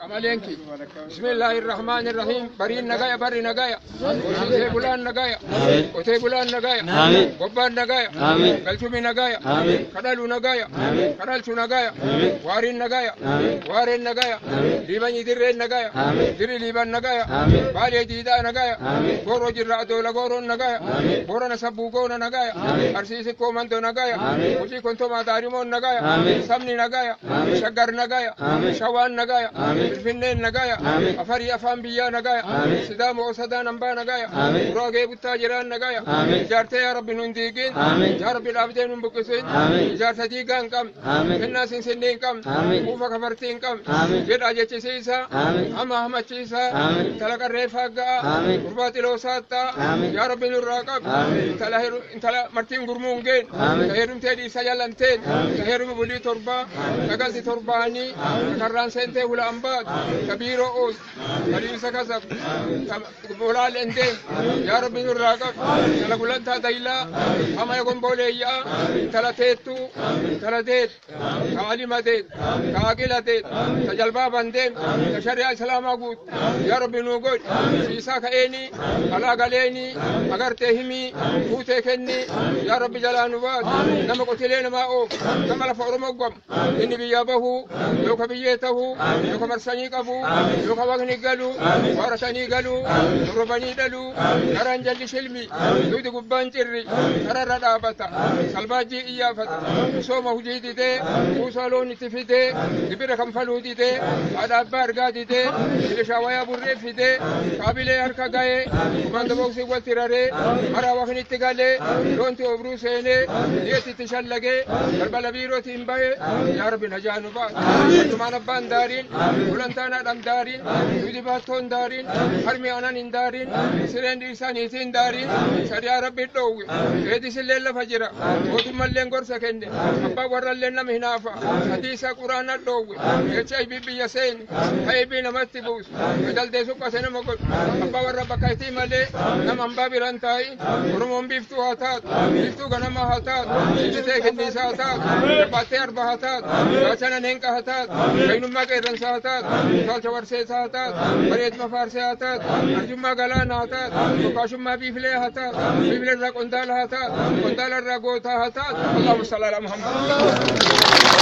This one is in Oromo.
Kamalenki. Bismillahirrahmanirrahim. Barin nagaya, bari nagaya. Otee bulan nagaya. Otee bulan nagaya. Gobban nagaya. Galchumi nagaya. Kadalu nagaya. Kadalchu nagaya. Warin nagaya. Waren nagaya. Liban idirren nagaya. Diri liban nagaya. Bale dida nagaya. Goro jirra adola goron nagaya. Borana sabbu gona nagaya. Arsisi komando nagaya. Uji kontoma darimon nagaya. Samni nagaya. Shagar nagaya. Shawan nagaya. Finne nagaya. Afari afan biya nagaya. Sidamo osada namba nagaya. Roge butta jiran nagaya. Jarte ya Rabbi nundigin. Ya Rabbi labde numbukusin. Jarte digan kam. Finna sin sinnin kam. Ufa kafartin kam. Jeda jechisa. Ama hamachisa. Talaka refaga. Urbati losata. Ya Rabbi nurraqab. Intala martin gurmungen. Taherum tedi sajalanten. Taherum buli torba. Tagasi torbani. Karran sente hula ambad. Kabiro os. Kalisa kasab. Bolal ende. Ya Rabbi nurraqab. Tala gulanta daila. Ama yakon boleya. Tala tetu. Tala det. Kaalima det. Kaagila det. Tajalba bandem. Sharia islam agut. Ya Rabbi nugod. Sisa kaeni. Ala galeni. Agar tehimi. Ute kenni. Ya Rabbi jalanubat. Nama kotilena ma'o. Nama la fa'urumagwam. Inni biyabahu. Yoka biyetahu. Yoka marsani qabu. Yoka wagni galu. Warasani galu. Rubani dalu. Karan jalli shilmi. Yudi gubban cirri. Karara dabata. Salbaji iyafata. Soma hujidi de. Usaloni tifide. Ibira kamfaludi de. Ada bargadi de. Ilishawaya burrefi de. Kabile harka gaye. Kumanda boksi waltirare. Mara wagni tigale. Lonti obru sene. Yeti tishallage. Karbala biro timbaye. Ya Rabbi najanu ba. Tumana bandarin. Ulantana damdarin. Yudi baton darin. Harmi anan indarin. Sirendi sanitin darin. Sharia Rabbi dowi. Edi sillela fajira. Otu mallen gorsa kende. Abba warralle nam hinafa. Hadisa Qur'ana dowi. Echa bibi yasen. Haybi namatti bus. Dalde suqa sene mogol. Abba warra bakaiti male. Nam amba birantai. Urumon biftu hatat. Biftu ganama hatat. Sijite kendi hatat. Bate arba hatat. Gachana nenka hatat. Kainumma ke ran hatat. Salcha warse hatat. Baret mafarse hatat. Arjumma galana hatat. Kashumma bifle hatat. Bifle ra kondal hatat. Kondal ra gota hatat. Allahumma salli ala Muhammad.